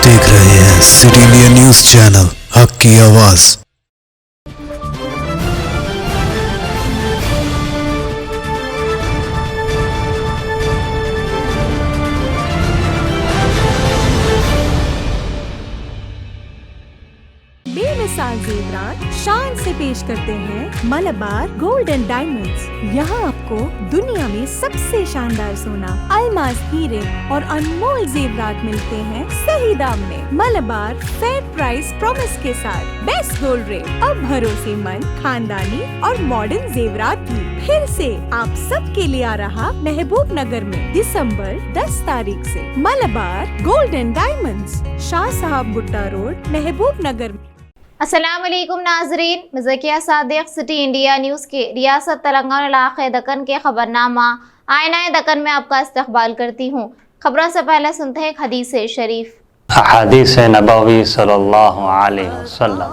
देख रहे हैं सिटी इंडिया न्यूज चैनल हक की आवाज। बेमिसाल जेवरात शान से पेश करते हैं मलबार गोल्ड एंड डायमंड्स। यहाँ आपको दुनिया में सबसे शानदार सोना, अलमास, हीरे और अनमोल जेवरात मिलते हैं सही दाम में। मलबार फेयर प्राइस प्रॉमिस के साथ बेस्ट गोल्ड रेट, अब भरोसेमंद, खानदानी और मॉडर्न जेवरात भी फिर से आप सबके लिए आ रहा महबूब नगर में दिसंबर 10 तारीख से। Malabar gold and diamonds, Shah साहब गुट्टा रोड, महबूब नगर में। अस्सलाम वालेकुम नाजरीन, मिज़किया सादिक सिटी इंडिया न्यूज़ के रियासत तेलंगाना इलाक़े दक्कन के खबरनामा आईना दक्कन में आपका इस्तकबाल करती हूँ। खबरों से पहले सुनते हैं एक हदीस शरीफ। हदीस नबवी सल्लल्लाहु अलैहि वसल्लम।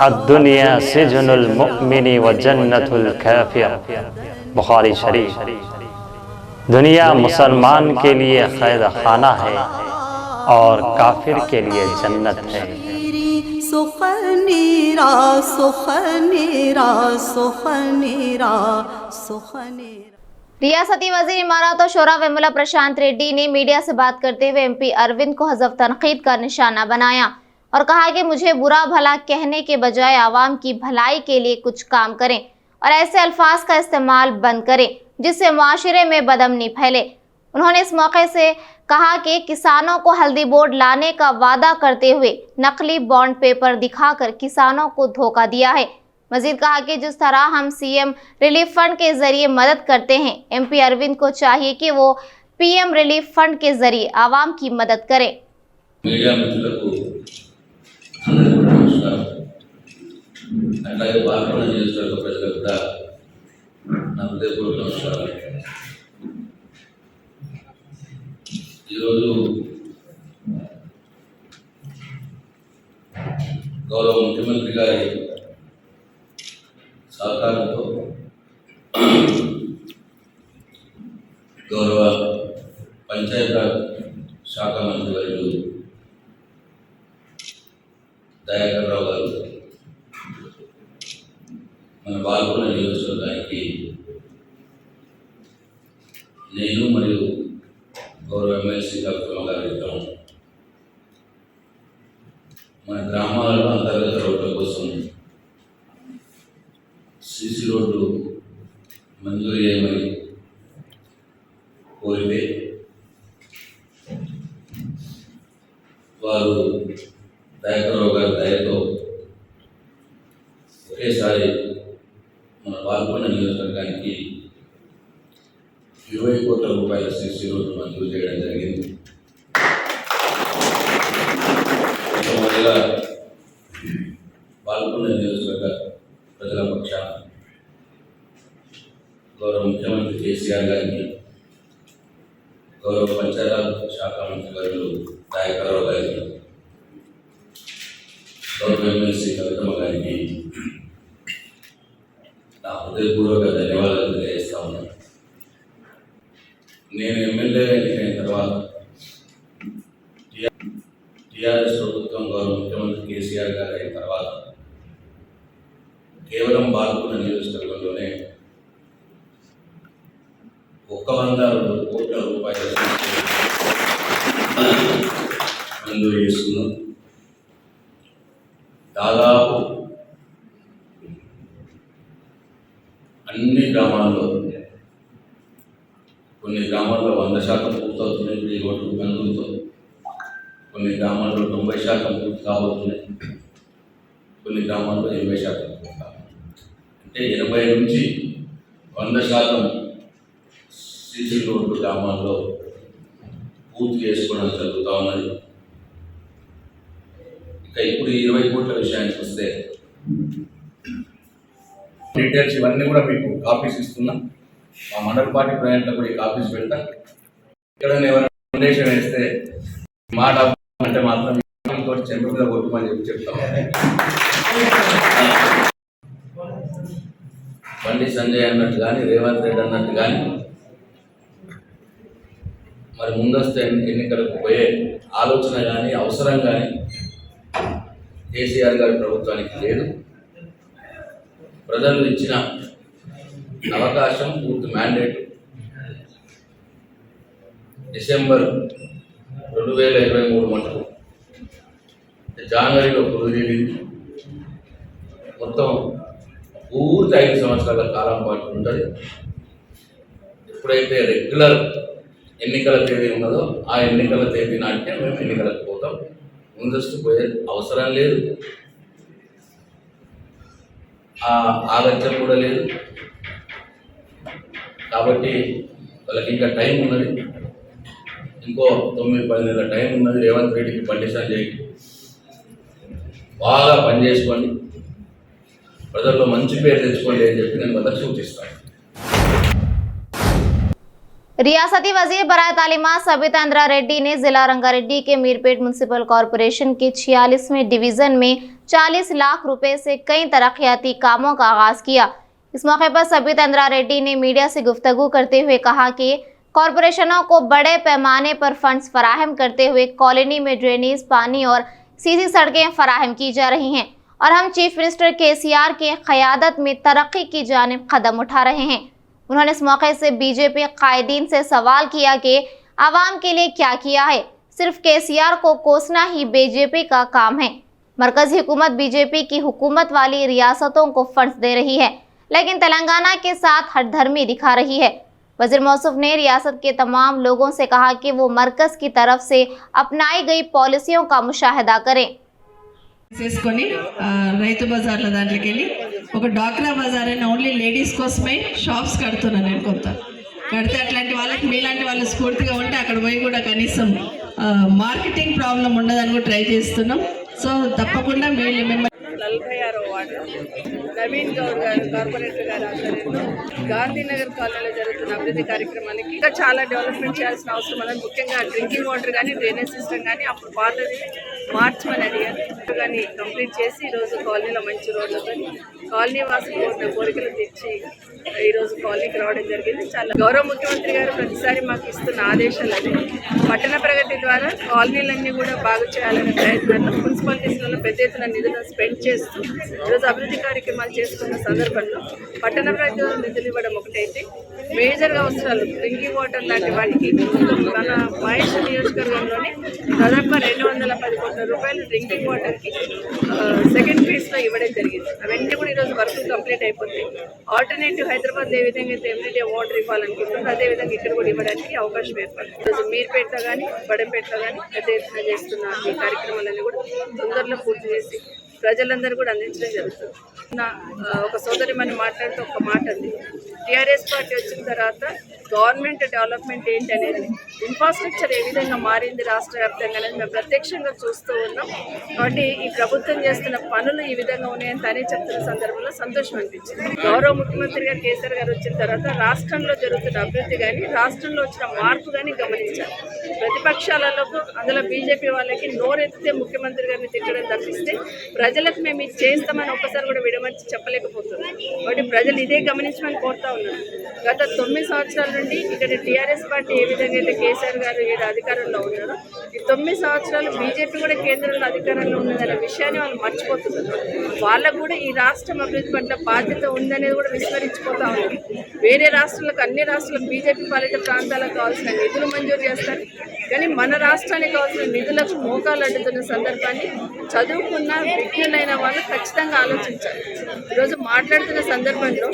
अद्दुनिया सिजनुल मुमिनी व जन्नतुल काफिर। बुखारी शरीफ। दुनिया मुसलमान के लिए कैद खाना है और काफिर के लिए जन्नत है। रियासती वज़ीर इमारत और शोरा वेमुला प्रशांत रेड्डी ने मीडिया से बात करते हुए MP अरविंद को हज़फ तनकीद का निशाना बनाया और कहा कि मुझे बुरा भला कहने के बजाय आवाम की भलाई के लिए कुछ काम करें और ऐसे अल्फाज का इस्तेमाल बंद करें जिससे मुआशरे में बदअमनी फैले। उन्होंने इस मौके से कहा कि किसानों को हल्दी बोर्ड लाने का वादा करते हुए नकली बॉन्ड पेपर दिखाकर किसानों को धोखा दिया है। मजीद कहा कि जिस तरह हम CM रिलीफ फंड के जरिए मदद करते हैं, MP अरविंद को चाहिए कि वो PM रिलीफ फंड के जरिए आवाम की मदद करें। నా హృదయపూర్వక నమస్కారాలు। ఈరోజు గౌరవ ముఖ్యమంత్రి గారి సహకారంతో గౌరవ పంచాయతీరాజ్ శాఖ మంత్రి వర్యులు దయాకర్ రావు గారు మన బాల్కొండ నియోజకవర్గానికి నేను మరియు గౌరవ ఎమ్మెల్సీ కవితమ్మ గారి ఇద్దరం మన గ్రామాలలో అంతర్గత రోడ్ల కోసం CC రోడ్లు మంజూరు చేయమని కోరితే వారు దయాకర్రావు గారి దయతో ఒకేసారి మన బాల్కొండ నియోజకవర్గానికి 20 కోట్ల రూపాయల CC రోడ్డు మంజూరు చేయడం జరిగింది। మొదటిగా బాల్కొండ నియోజకవర్గ ప్రజల పక్షాన గౌరవ ముఖ్యమంత్రి కేసీఆర్ గారికి, గౌరవ పంచాయతీరాజ్ శాఖ మంత్రి వర్యులు దయాకర్రావు గారికి, గౌరవ ఎమ్మెల్సీ కవితమ్మ గారికి నా హృదయపూర్వక ధన్యవాదాలు తెలియజేస్తా ఉన్నాను। నేను ఎమ్మెల్యేగా ఎన్నికైన తర్వాత టీఆర్ఎస్ ప్రభుత్వం గౌరవ ముఖ్యమంత్రి కేసీఆర్ గారు అయిన తర్వాత కేవలం బాల్కొండ నియోజకవర్గంలోనే 102 కోట్ల రూపాయల మంజూరు చేస్తున్నాం। దాదాపు అన్ని గ్రామాల్లో, కొన్ని గ్రామాల్లో 100% పూర్తవుతున్నాయి ఈ రోడ్డు మంజూరుతో, కొన్ని గ్రామాల్లో 90% పూర్తి కాబోతున్నాయి, కొన్ని గ్రామాల్లో 80% పూర్తి కాబోతున్నాయి। అంటే 80 నుంచి 100% CC రోడ్డు గ్రామాల్లో పూర్తి చేసుకోవడం జరుగుతూ ఉన్నది। ఇక ఇప్పుడు 20 కోట్ల విషయానికి వస్తే డీటెయిల్స్ ఇవన్నీ కూడా మీకు కాపీస్ ఇస్తున్నాం। మా మండల పార్టీ ప్రయాణంలో కూడా ఈ కాపీస్ పెడతా। ఇక్కడ ఎవరైనా ఫౌండేషన్ వేస్తే మాట అంటే మాత్రం చెంప మీద కొట్టుమని చెప్తాం। బండి సంజయ్ అన్నట్టు కానీ, రేవంత్ రెడ్డి అన్నట్టు కానీ మరి ముందస్తు ఎన్నికలకు పోయే ఆలోచన కానీ అవసరం కానీ కేసీఆర్ గారి ప్రభుత్వానికి లేదు. ప్రజలు ఇచ్చిన అవకాశం, పూర్తి మ్యాండేట్ డిసెంబర్ 2023 మటుకు జనవరిలో కుదిరింది. మొత్తం పూర్తి 5 సంవత్సరాల కాలం పాటు ఉంటుంది. ఎప్పుడైతే రెగ్యులర్ ఎన్నికల తేదీ ఉన్నదో ఆ ఎన్నికల తేదీ నాటికే మేము ఎన్నికలకు పోతాం. ముందస్తు పోయే అవసరం లేదు, ఆ ఆగత్యం కూడా లేదు. కాబట్టి వాళ్ళకి ఇంకా టైం ఉన్నది, ఇంకో 9-10 నెలల టైం ఉన్నది. రేవంత్ రెడ్డికి పటిషన్ చేయి, బాగా పనిచేసుకోండి, ప్రజల్లో మంచి పేరు తెచ్చుకోండి అని చెప్పి నేను వాళ్ళకి సూచిస్తాను. रियासती वजीर बराए तालीमात सबिता इंद्रा रेड्डी ने जिला रंगारेड्डी के मीरपेट म्युनिसिपल कॉरपोरेशन के 46वें डिवीजन में 40 लाख रुपए से कई तरक्याती कामों का आगाज किया। इस मौके पर सबिता इंद्रा रेड्डी ने मीडिया से गुफ्तगू करते हुए कहा कि कॉरपोरेशनों को बड़े पैमाने पर फंड्स फराहम करते हुए कॉलोनी में ड्रेनेज, पानी और सीधी सड़कें फराहम की जा रही हैं और हम चीफ मिनिस्टर केसीआर के क़यादत में तरक्की की जानिब कदम उठा रहे हैं। उन्होंने इस मौके से बीजेपी कायदीन से सवाल किया कि आवाम के लिए क्या किया है, सिर्फ केसीआर को कोसना ही बीजेपी का काम है। मरकजी हुकूमत बीजेपी की हुकूमत वाली रियासतों को फंड्स दे रही है, लेकिन तेलंगाना के साथ हठधर्मी दिखा रही है। वजीर मौसूफ ने रियासत के तमाम लोगों से कहा कि वो मरकज की तरफ से अपनाई गई पॉलिसियों का मुशाहिदा करें। చేసుకొని రైతు బజార్ల దాంట్లోకి వెళ్ళి ఒక డాక్రా బజార్ అని ఓన్లీ లేడీస్ కోసమే షాప్స్ కడుతున్నాను నేను. కొంత కడితే అట్లాంటి వాళ్ళకి మీలాంటి వాళ్ళు స్ఫూర్తిగా ఉంటే అక్కడ పోయి కూడా కనీసం మార్కెటింగ్ ప్రాబ్లం ఉండదని కూడా ట్రై చేస్తున్నాం. సో తప్పకుండా మిమ్మల్ని 46వ వార్డు నవీన్ గౌడ్ గారు కార్పొరేటర్ గారు ఆధ్వర్యంలో గాంధీనగర్ కాలనీలో జరుగుతున్న అభివృద్ధి కార్యక్రమానికి ఇంకా చాలా డెవలప్మెంట్ చేయాల్సిన అవసరం ఉన్నది. ముఖ్యంగా డ్రింకింగ్ వాటర్ కానీ, డ్రైనేజ్ సిస్టమ్ కానీ అప్పుడు పాతది మార్చమని అడిగారు కానీ కంప్లీట్ చేసి ఈరోజు కాలనీలో మంచి రోడ్లతో కాలనీ వాసులు కోరిన కోరికలు తెచ్చి ఈరోజు కాలనీకి రావడం జరిగింది. చాలా గౌరవ ముఖ్యమంత్రి గారు ప్రతిసారి మాకు ఇస్తున్న ఆదేశాలు అది పట్టణ ప్రగతి ద్వారా కాలనీలన్నీ కూడా బాగు చేయాలనే ప్రయత్నాల్లో మున్సిపాలిటీస్లలో పెద్ద ఎత్తున నిధులను స్పెండ్ చేస్తూ ఈరోజు అభివృద్ధి కార్యక్రమాలు చేసుకున్న సందర్భంలో పట్టణ ప్రగతిలో నిధులు ఇవ్వడం ఒకటైతే మేజర్గా అవసరాలు డ్రింకింగ్ వాటర్ లాంటి వాటికి మన మహేష్ నియోజకవర్గంలోనే దాదాపుగా 210 కోట్ల రూపాయలు డ్రింకింగ్ వాటర్కి సెకండ్ ఫేజ్లో ఇవ్వడం జరిగింది. అవన్నీ కూడా ఈరోజు వర్క్ కంప్లీట్ అయిపోతాయి. ఆల్టర్నేటివ్ హైదరాబాద్ ఏ విధంగా అయితే ఎవ్రీడే వాటర్ ఇవ్వాలనుకుంటున్నారో అదేవిధంగా ఇక్కడ కూడా ఇవ్వడానికి అవకాశం ఏర్పడుతుంది. ఈరోజు మీర్పేటలో కానీ, బడంపేటలో కానీ పెద్ద ఎత్తున చేస్తున్న ఈ కార్యక్రమాలన్నీ కూడా తొందరలో పూర్తి చేసి ప్రజలందరూ కూడా అందించడం జరుగుతుంది. ఒక సోదరిమని మాట్లాడుతూ ఒక మాట అంది, టీఆర్ఎస్ పార్టీ వచ్చిన తర్వాత గవర్నమెంట్ డెవలప్మెంట్ ఏంటి అనేది, ఇన్ఫ్రాస్ట్రక్చర్ ఏ విధంగా మారింది రాష్ట్ర వ్యాప్తంగా అనేది మేము ప్రత్యక్షంగా చూస్తూ ఉన్నాం. కాబట్టి ఈ ప్రభుత్వం చేస్తున్న పనులు ఈ విధంగా ఉన్నాయని తనే చెప్తున్న సందర్భంలో సంతోషం అనిపించింది. గౌరవ ముఖ్యమంత్రి గారు కేసీఆర్ గారు వచ్చిన తర్వాత రాష్ట్రంలో జరుగుతున్న అభివృద్ధి కానీ, రాష్ట్రంలో వచ్చిన మార్పు కానీ గమనించాలి. ప్రతిపక్షాలకు అందులో బీజేపీ వాళ్ళకి నోరెత్తితే ముఖ్యమంత్రి గారిని తిట్టడం తప్పిస్తే ప్రజలకు మేము ఇది చేస్తామని ఒక్కసారి కూడా విడమర్చి చెప్పలేకపోతున్నాం. కాబట్టి ప్రజలు ఇదే గమనించమని కోరుతా ఉన్నారు. గత 9 సంవత్సరాల నుండి ఇక్కడ టీఆర్ఎస్ పార్టీ ఏ విధంగా అయితే కేసీఆర్ గారు ఈడ అధికారంలో ఉన్నారో ఈ 9 సంవత్సరాలు బీజేపీ కూడా కేంద్రంలో అధికారంలో ఉన్నదనే విషయాన్ని వాళ్ళు మర్చిపోతున్నారు. వాళ్ళకు కూడా ఈ రాష్ట్రం అభివృద్ధి పట్ల బాధ్యత ఉందనేది కూడా విస్మరించిపోతా ఉంది. వేరే రాష్ట్రాలకు, అన్ని రాష్ట్రాలకు బీజేపీ పాలిత ప్రాంతాలకు కావాల్సిన నిధులు మంజూరు చేస్తారు, కానీ మన రాష్ట్రానికి కావాల్సిన నిధులకు మోకాలు అడ్డుతున్న సందర్భాన్ని చదువుకున్న విజ్ఞులైన వాళ్ళు ఖచ్చితంగా ఆలోచించాలి. ఈరోజు మాట్లాడుతున్న సందర్భంలో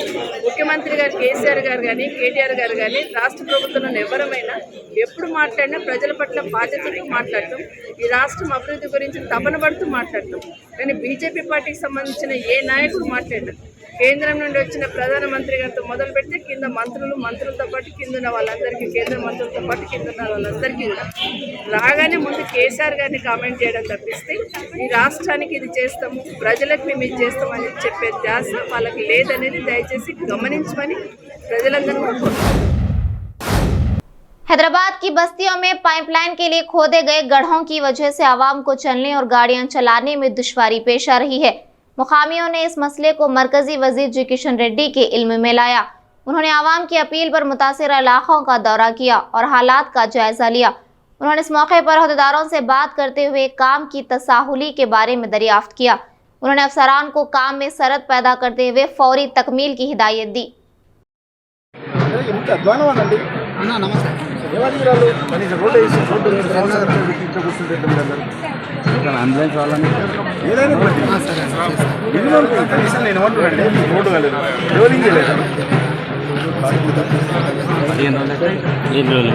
ముఖ్యమంత్రి గారు కేసీఆర్ గారు కానీ, కేటీఆర్ గారు కానీ, రాష్ట్ర ప్రభుత్వంలో ఎవరమైనా ఎప్పుడు మాట్లాడినా ప్రజల పట్ల బాధ్యతతో మాట్లాడటం, ఈ రాష్ట్రం అభివృద్ధి గురించి తపన పడుతూ మాట్లాడటం. కానీ బీజేపీ పార్టీకి సంబంధించిన ఏ నాయకుడు మాట్లాడినా కేంద్రం నుండి వచ్చిన ప్రధానమంత్రి గారితో మొదలు పెడితే కింద మంత్రులతో పాటు కింద ఉన్న వాళ్ళందరికీ, కేంద్ర మంత్రులతో పాటు కింద ఉన్న వాళ్ళందరికీ కూడా రాగానే ముందు కేసీఆర్ గారిని కామెంట్ చేయడం తప్పిస్తే ఈ రాష్ట్రానికి ఇది చేస్తాము, ప్రజలకు మేము ఇది చేస్తామని చెప్పే ధ్యాస వాళ్ళకి లేదనేది దయచేసి గమనించమని ప్రజలందరూ కోరుకుంటున్నారు. हैदराबाद की बस्तियों में पाइपलाइन के लिए खोदे गए गड्ढों की वजह से आवाम को चलने और गाड़ियां चलाने में दुश्वारी पेश आ रही है। मुकामियों ने इस मसले को मरकजी वजीर जी किशन रेड्डी के इल्म में लाया। उन्होंने आवाम की अपील पर मुतासिर इलाकों का दौरा किया और हालात का जायजा लिया। उन्होंने इस मौके पर अहदेदारों से बात करते हुए काम की तसाहुली के बारे में दरियाफ्त किया। उन्होंने अफसरान को काम में सरत पैदा करते हुए फौरी तकमील की हिदायत दी। అంబులెన్స్ వాళ్ళని నేను ఏమంటున్నానండి రోడ్డు కాలేదు రోలింగ్ లేదు 15 రోజులు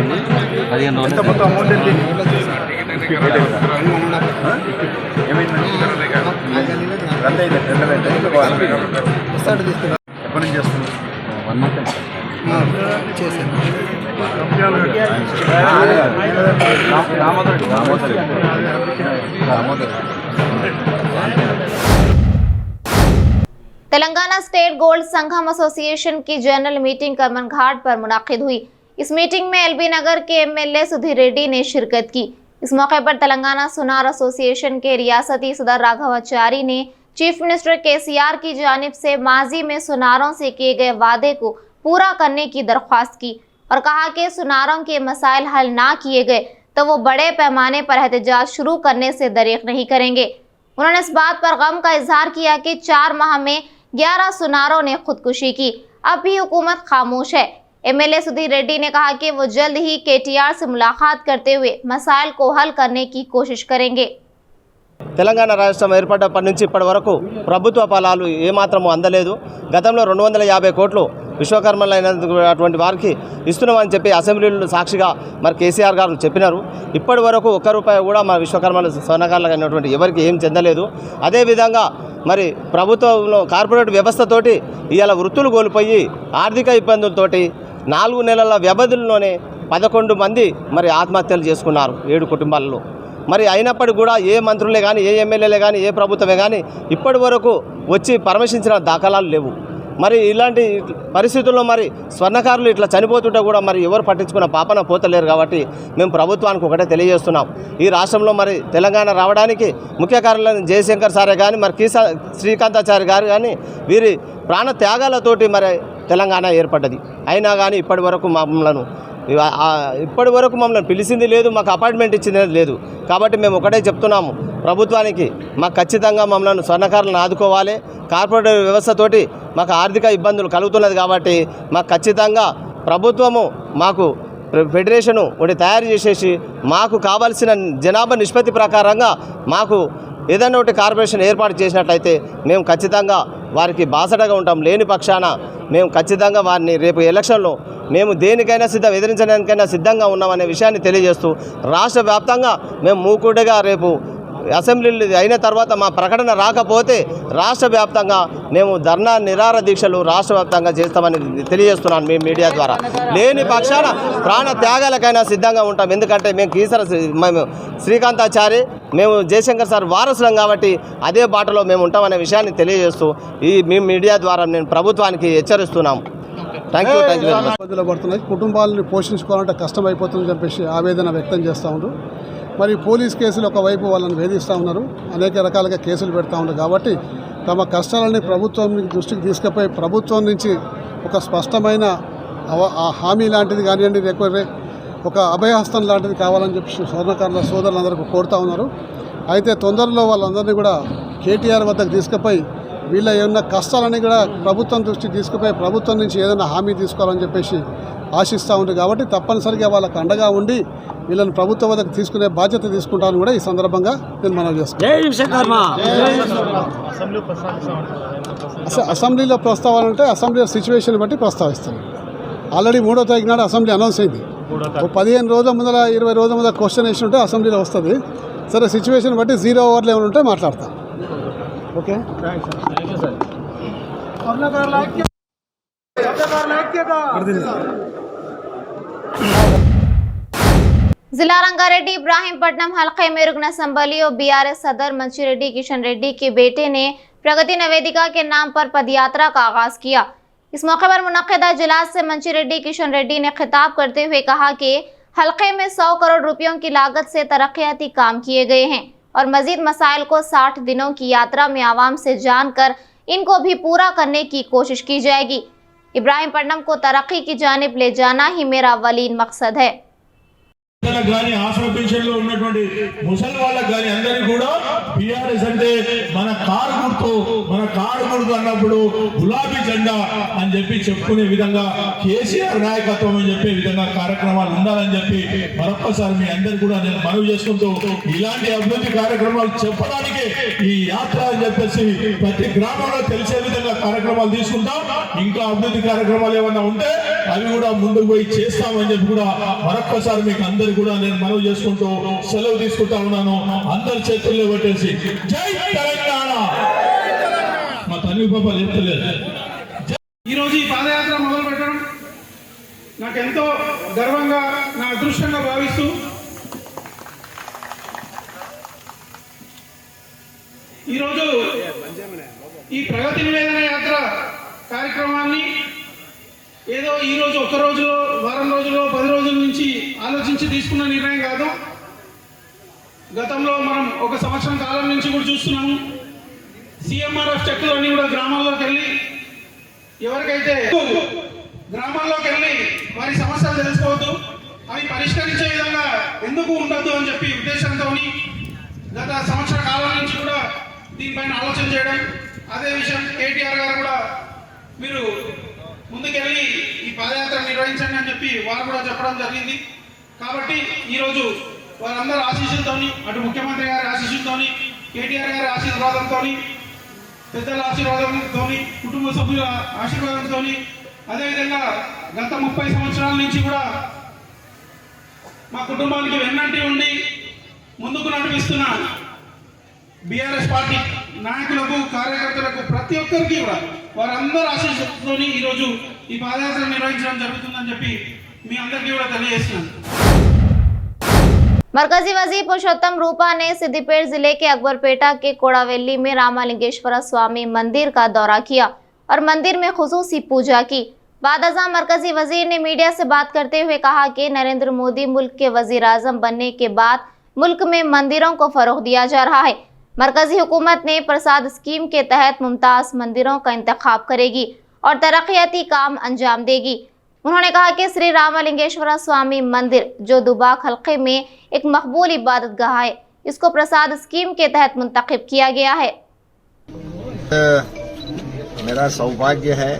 మొత్తం అమౌంట్ ఏంటి ఎప్పటి నుంచి చేస్తున్నారు 1 month చేశాను तेलंगाना स्टेट गोल्ड संघम एसोसिएशन की जनरल मीटिंग करमन घाट पर मुनाकिद हुई। इस मीटिंग में एलबी नगर के एमएलए सुधीर रेड्डी ने शिरकत की। इस मौके पर तेलंगाना सुनार एसोसिएशन के रियासती सदर राघवाचारी ने चीफ मिनिस्टर केसीआर की जानिब से माजी में सुनारों से किए गए वादे को पूरा करने की दरख्वास्त की और कहा कि सुनारों के मसाइल हल ना किए गए तो वो बड़े पैमाने पर एहतजाज शुरू करने से दरेक नहीं करेंगे। उन्होंने इस बात पर गम का इजहार किया कि 4 माह में 11 सुनारों ने खुदकुशी की, अब भी हुकूमत खामोश है। एमएलए सुधीर रेड्डी ने कहा कि वो जल्द ही केटीआर से मुलाकात करते हुए मसाइल को हल करने की कोशिश करेंगे। తెలంగాణ రాష్ట్రం ఏర్పడ్డప్పటి నుంచి ఇప్పటి వరకు ప్రభుత్వ ఫలాలు ఏమాత్రము అందలేదు। గతంలో 250 కోట్లు విశ్వకర్మలైనటువంటి వారికి ఇస్తున్నామని చెప్పి అసెంబ్లీలో సాక్షిగా మరి కేసీఆర్ గారు చెప్పినారు। ఇప్పటి వరకు ఒక్క రూపాయి కూడా మా విశ్వకర్మలు స్వర్ణకారులు అయినటువంటి ఎవరికి ఏం చెందలేదు। అదేవిధంగా మరి ప్రభుత్వంలో కార్పొరేట్ వ్యవస్థతోటి ఇవాళ వృత్తులు కోల్పోయి ఆర్థిక ఇబ్బందులతోటి 4 నెలల వ్యవధిలోనే 11 మంది మరి ఆత్మహత్యలు చేసుకున్నారు 7 కుటుంబాలలో। మరి అయినప్పటికీ కూడా ఏ మంత్రులే కానీ ఏ ఎమ్మెల్యేలే కానీ ఏ ప్రభుత్వమే కానీ ఇప్పటి వరకు వచ్చి పరామర్శించిన దాఖలాలు లేవు। మరి ఇలాంటి పరిస్థితుల్లో మరి స్వర్ణకారులు ఇట్లా చనిపోతుంటే కూడా మరి ఎవరు పట్టించుకున్న పాపన పోతలేరు। కాబట్టి మేము ప్రభుత్వానికి ఒకటే తెలియజేస్తున్నాం, ఈ రాష్ట్రంలో మరి తెలంగాణ రావడానికి ముఖ్య కారణాలు జయశంకర్ సారే కానీ మరి శ్రీకాంతాచారి గారు కానీ వీరి ప్రాణ త్యాగాలతోటి మరి తెలంగాణ ఏర్పడ్డది। అయినా కానీ ఇప్పటి వరకు మమ్మల్ని పిలిచింది లేదు, మాకు అపాయింట్మెంట్ ఇచ్చింది లేదు। కాబట్టి మేము ఒకటే చెప్తున్నాము ప్రభుత్వానికి, మాకు ఖచ్చితంగా మమ్మల్ని స్వర్ణకారులను ఆదుకోవాలి। కార్పొరేట్ వ్యవస్థతోటి మాకు ఆర్థిక ఇబ్బందులు కలుగుతున్నది కాబట్టి మాకు ఖచ్చితంగా ప్రభుత్వము మాకు ఫెడరేషను ఒకటి తయారు చేసేసి మాకు కావాల్సిన జనాభా నిష్పత్తి ప్రకారంగా మాకు ఏదైనా ఒకటి కార్పొరేషన్ ఏర్పాటు చేసినట్లయితే మేము ఖచ్చితంగా వారికి బాసటగా ఉంటాం। లేని పక్షాన మేము ఖచ్చితంగా వారిని రేపు ఎలక్షన్లో మేము దేనికైనా ఎదిరించడానికైనా సిద్ధంగా ఉన్నామనే విషయాన్ని తెలియజేస్తూ రాష్ట్ర వ్యాప్తంగా మేము మూకుడిగా రేపు అసెంబ్లీ అయిన తర్వాత మా ప్రకటన రాకపోతే రాష్ట్ర వ్యాప్తంగా మేము ధర్నా నిరాహార దీక్షలు రాష్ట్ర వ్యాప్తంగా చేస్తామని తెలియజేస్తున్నాను మీ మీడియా ద్వారా। లేని పక్షాన ప్రాణ త్యాగాలకైనా సిద్ధంగా ఉంటాం। ఎందుకంటే మేము శ్రీకాంతాచారి మేము జయశంకర్ సార్ వారసులం కాబట్టి అదే బాటలో మేము ఉంటామనే విషయాన్ని తెలియజేస్తూ మీ మీడియా ద్వారా నేను ప్రభుత్వానికి హెచ్చరిస్తున్నాము। Thank you very much. ఇబ్బందులు పడుతున్నాయి, కుటుంబాలను పోషించుకోవాలంటే కష్టమైపోతుందని చెప్పేసి ఆవేదన వ్యక్తం చేస్తూ ఉన్నారు। మరి పోలీస్ కేసులు ఒకవైపు వాళ్ళని వేధిస్తూ ఉన్నారు, అనేక రకాలుగా కేసులు పెడతా ఉన్నారు। కాబట్టి తమ కష్టాలని ప్రభుత్వం దృష్టికి తీసుకుపోయి ప్రభుత్వం నుంచి ఒక స్పష్టమైన హామీ లాంటిది కానివ్వండి, లేకపోతే ఒక అభయహస్తం లాంటిది కావాలని చెప్పి స్వర్ణకారుల సోదరులందరికీ కోరుతూ ఉన్నారు। అయితే తొందరలో వాళ్ళందరినీ కూడా కేటీఆర్ వద్దకు తీసుకుపోయి వీళ్ళ ఏమన్నా కష్టాలని కూడా ప్రభుత్వం దృష్టికి తీసుకుపోయి ప్రభుత్వం నుంచి ఏదైనా హామీ తీసుకోవాలని చెప్పేసి ఆశిస్తూ ఉంది। కాబట్టి తప్పనిసరిగా వాళ్ళకు అండగా ఉండి వీళ్ళని ప్రభుత్వం వద్దకు తీసుకునే బాధ్యత తీసుకుంటాను కూడా ఈ సందర్భంగా నేను మనవి చేస్తాను। అసెంబ్లీలో ప్రస్తావాలంటే అసెంబ్లీ సిచ్యువేషన్ బట్టి ప్రస్తావిస్తాను। ఆల్రెడీ 3వ తారీఖు నాడు అసెంబ్లీ అనౌన్స్ అయింది, 15 రోజుల ముందర 20 రోజుల ముందర క్వశ్చన్ వేసి ఉంటే అసెంబ్లీలో వస్తుంది। సరే సిచ్యువేషన్ బట్టి 0 ఓవర్లు ఏమైనా ఉంటే మాట్లాడతాను। ఓకే, जिला रंगारेड्डी इब्राहिमपट्टनम हल्के में रुकन असम्बली और बीआरएस सदर मंशीरेड्डी किशन रेड्डी के बेटे ने प्रगति निवेदिका के नाम पर पदयात्रा का आगाज किया। इस मौके पर मुनक्किदा इजलास से मंशीरेड्डी किशन रेड्डी ने खिताब करते हुए कहा कि हल्के में 100 करोड़ रुपयों की लागत से तरक्याती काम किए गए हैं और मजीद मसाइल को 60 दिनों की यात्रा में आवाम से जानकर इनको भी पूरा करने की कोशिश की जाएगी। इब्राहिम पट्टनम को तरक्की की जानिब ले जाना ही मेरा अव्वलीन मकसद है। కానీ ఆసరా పెన్షన్లో ఉన్నటువంటి ముసలి వాళ్ళకి కానీ అందరికీ కూడా బీఆర్ఎస్ అంటే మన కారు గుర్తు అన్నప్పుడు గులాబీ జెండా అని చెప్పి చెప్పుకునే విధంగా కేసీఆర్ నాయకత్వం అని చెప్పే విధంగా కార్యక్రమాలు ఉండాలని చెప్పి మరొక్కసారి మీ అందరికీ కూడా నేను మనవి చేసుకుంటూ ఇలాంటి అభివృద్ధి కార్యక్రమాలు చెప్పడానికి ఈ యాత్ర అని చెప్పేసి ప్రతి గ్రామంలో తెలిసే విధంగా కార్యక్రమాలు తీసుకుంటాం. ఇంకా అభివృద్ధి కార్యక్రమాలు ఏమన్నా ఉంటే అవి కూడా ముందుకు పోయి చేస్తామని చెప్పి కూడా మరొక్కసారి మీకు అందరికీ కూడా నేను మనవి చేసుకుంటూ సెలవు తీసుకుంటా ఉన్నాను. అందరి చేతుల్లో పెట్టేసి జై తెలంగాణ. మా తల్లి పాపాలు చెప్తలేదు. ఈరోజు ఈ పాదయాత్ర మొదలు పెట్టడం నాకెంతో గర్వంగా, నా అదృష్టంగా భావిస్తూ ఈరోజు ఈ ప్రగతి నివేదన యాత్ర కార్యక్రమాన్ని ఏదో ఈరోజు ఒక్క రోజులో, వారం రోజులో, 10 రోజుల నుంచి ఆలోచించి తీసుకున్న నిర్ణయం కాదు. గతంలో మనం 1 సంవత్సరం కాలం నుంచి కూడా చూస్తున్నాము. CMRF చెక్కులు అన్నీ కూడా గ్రామాల్లోకి వెళ్ళి ఎవరికైతే గ్రామాల్లోకి వెళ్ళి వారి సమస్యలు తెలుసుకోవద్దు, అవి పరిష్కరించే విధంగా ఎందుకు ఉండద్దు అని చెప్పి ఉద్దేశంతో గత సంవత్సర కాలం నుంచి కూడా దీనిపైన ఆలోచన చేయడం. అదే విషయం కేటీఆర్ గారు కూడా మీరు ముందుకెళ్ళి ఈ పాదయాత్ర నిర్వహించండి అని చెప్పి వారు కూడా చెప్పడం జరిగింది. కాబట్టి ఈరోజు వారందరూ ఆశీస్సులతోని, అటు ముఖ్యమంత్రి గారి ఆశీస్సులతోని, కేటీఆర్ గారి ఆశీర్వాదంతో, పెద్దల ఆశీర్వాదంతో, కుటుంబ సభ్యుల ఆశీర్వాదంతో, అదేవిధంగా గత 30 సంవత్సరాల నుంచి కూడా మా కుటుంబానికి వెన్నంటి ఉండి ముందుకు నడిపిస్తున్న బీఆర్ఎస్ పార్టీ నాయకులకు, కార్యకర్తలకు, ప్రతి ఒక్కరికి కూడా వారందరూ ఆశీస్సులతో ఈరోజు ఈ పాదయాత్ర నిర్వహించడం జరుగుతుందని చెప్పి మీ అందరికీ కూడా తెలియజేస్తున్నాను. मरकजी वजीर पुरुषोत्तम रूपा ने सिद्दीपेट जिले के अकबरपेटा के कोड़ावेली में रामालिंगेश्वर स्वामी मंदिर का दौरा किया और मंदिर में खुसूसी पूजा की। बाद अज़ां मरकजी वजीर ने मीडिया से बात करते हुए कहा कि नरेंद्र मोदी मुल्क के वजीर आजम बनने के बाद मुल्क में मंदिरों को फरोग दिया जा रहा है। मरकजी हुकूमत ने प्रसाद स्कीम के तहत मुमताज़ मंदिरों का इंतखाब करेगी और तरक्याती काम अंजाम देगी। उन्होंने कहा कि श्री रामालिंगेश्वर स्वामी मंदिर जो दुबाक हल्के में एक मकबूल इबादत गाह है, इसको प्रसाद स्कीम के तहत मुंतखब किया गया है। मेरा सौभाग्य है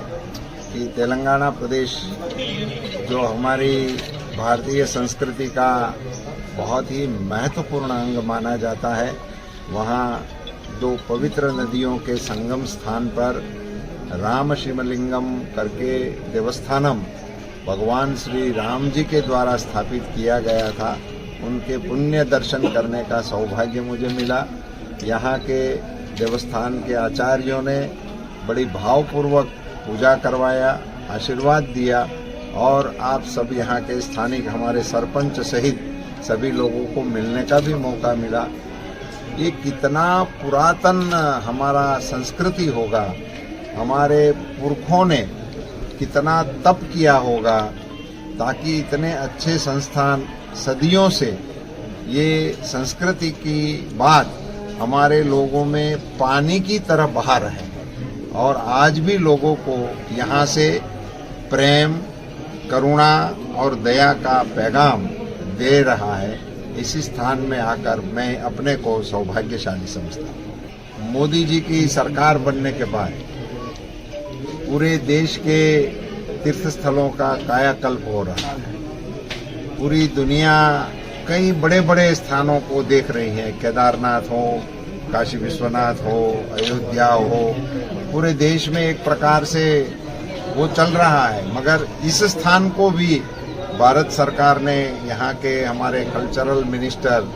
कि तेलंगाना प्रदेश जो हमारी भारतीय संस्कृति का बहुत ही महत्वपूर्ण अंग माना जाता है, वहाँ 2 पवित्र नदियों के संगम स्थान पर राम शिवलिंगम करके देवस्थानम भगवान श्री राम जी के द्वारा स्थापित किया गया था। उनके पुण्य दर्शन करने का सौभाग्य मुझे मिला। यहाँ के देवस्थान के आचार्यों ने बड़ी भावपूर्वक पूजा करवाया, आशीर्वाद दिया और आप सब यहाँ के स्थानिक हमारे सरपंच सहित सभी लोगों को मिलने का भी मौका मिला। ये कितना पुरातन हमारा संस्कृति होगा, हमारे पुरखों ने कितना तप किया होगा ताकि इतने अच्छे संस्थान सदियों से ये संस्कृति की बात हमारे लोगों में पानी की तरह बहा रहे और आज भी लोगों को यहाँ से प्रेम, करुणा और दया का पैगाम दे रहा है। इसी स्थान में आकर मैं अपने को सौभाग्यशाली समझता हूँ। मोदी जी की सरकार बनने के बाद पूरे देश के तीर्थ स्थलों का कायाकल्प हो रहा है। पूरी दुनिया कई बड़े बड़े स्थानों को देख रही है, केदारनाथ हो, काशी विश्वनाथ हो, अयोध्या हो, पूरे देश में एक प्रकार से वो चल रहा है। मगर इस स्थान को भी भारत सरकार ने यहाँ के हमारे कल्चरल मिनिस्टर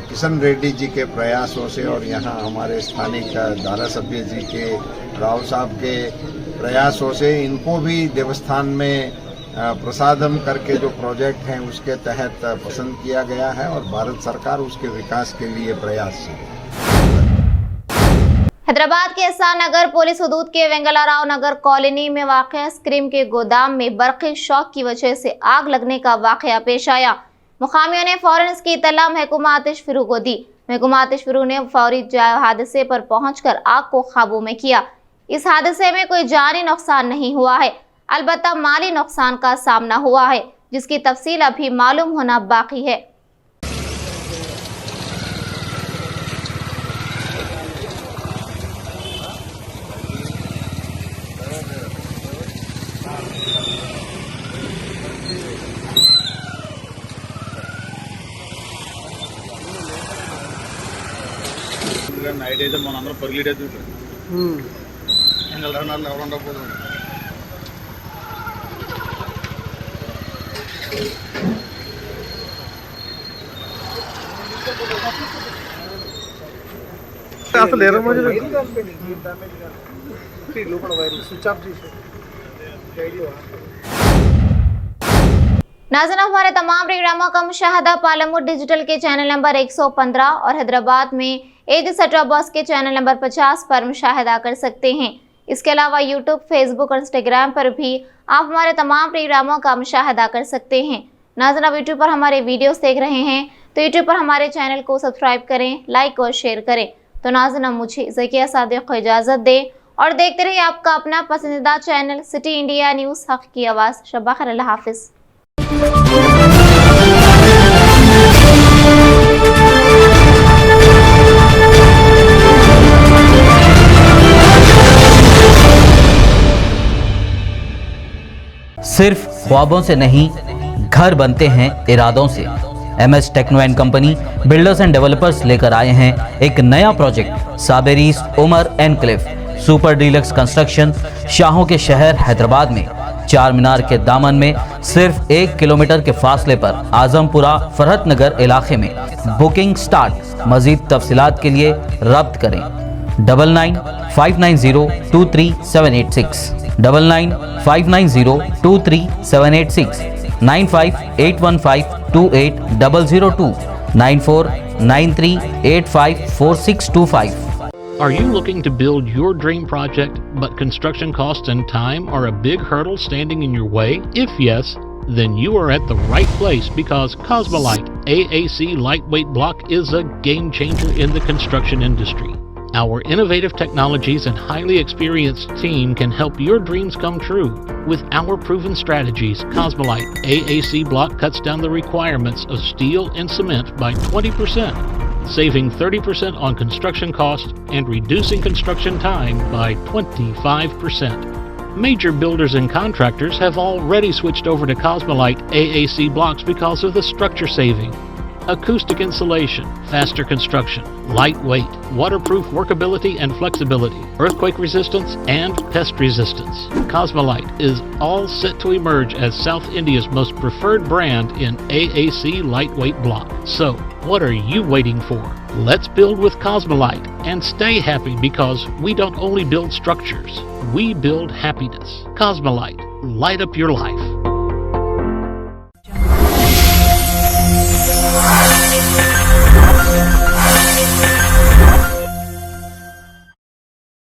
किशन रेड्डी जी के प्रयासों से और यहाँ हमारे स्थानिक धारासभ्य जी के राव साहब के प्रयासों से इनको भी देवस्थान में प्रसादम करके जो प्रोजेक्ट हैं उसके तहत पसंद किया गया है और भारत सरकार उसके विकास के लिए प्रयासशील है। हैदराबाद के एहसान नगर पुलिस हदूद के वेंगलाराव नगर कॉलोनी में वाक़ आइसक्रीम के गोदाम में बरक़ी शॉक की वजह से आग लगने का वाक़या पेश आया। मुकामियों ने फौरन इसकी इत्तला महकूमा आतिश फिरू को दी। महकूमा आतिश फिरू ने फौरी हादसे पर पहुंचकर आग को काबू में किया। इस हादसे में कोई जानी नुकसान नहीं हुआ है। अलबत्ता माली नुकसान का सामना हुआ है, जिसकी तफसील अभी मालूम होना बाकी है। నైట్ అయితే మనందరం పరిగెట్టేది ఉండకపోతుంది. అసలు ఏ రోజు స్విచ్ ఆఫ్ చేసి नाज़रीन, हमारे तमाम प्रोग्रामों का मुशाहदा पालमपुर डिजिटल के चैनल नंबर 115 और हैदराबाद में एज सेटअप बॉक्स के चैनल नंबर 50 पर मुशाहदा कर सकते हैं। इसके अलावा यूट्यूब, फेसबुक और इंस्टाग्राम पर भी आप हमारे तमाम प्रोग्रामों का मुशाहदा कर सकते हैं। नाज़रीन, आप यूट्यूब पर हमारे वीडियोस देख रहे हैं तो यूट्यूब पर हमारे चैनल को सब्सक्राइब करें, लाइक और शेयर करें। तो नाज़रीन, मुझे ज़किया सादिक को इजाज़त दें और देखते रहिए आपका अपना पसंदीदा चैनल सिटी इंडिया न्यूज़, हक़ की आवाज़। शब्बा खैर, अल्लाह हाफ़िज़। सिर्फ ख्वाबों से नहीं, घर बनते हैं इरादों से। MS techno and company builders and developers लेकर आए हैं एक नया प्रोजेक्ट साबेरीज Umar enclave super deluxe construction, शाहों के शहर हैदराबाद में। चार मीनार के दामन में सिर्फ 1 किलोमीटर के फासले पर आजमपुरा फरहत नगर इलाके में। Booking start. मजीद तफसीलात के लिए रब्त करें 9959023786 9959023786 9581528002 9493854625। Are you looking to build your dream project, but construction costs and time are a big hurdle standing in your way? If yes, then you are at the right place, because Cosmolite AAC lightweight block is a game changer in the construction industry. Our innovative technologies and highly experienced team can help your dreams come true. With our proven strategies, Cosmolite AAC block cuts down the requirements of steel and cement by 20%, saving 30% on construction costs and reducing construction time by 25%. Major builders and contractors have already switched over to Cosmolite AAC blocks because of the structure saving. Acoustic insulation, faster construction, lightweight, waterproof workability and flexibility, earthquake resistance and pest resistance. Cosmolite is all set to emerge as South India's most preferred brand in AAC lightweight block. So, what are you waiting for? Let's build with Cosmolite and stay happy, because we don't only build structures, we build happiness. Cosmolite, light up your life.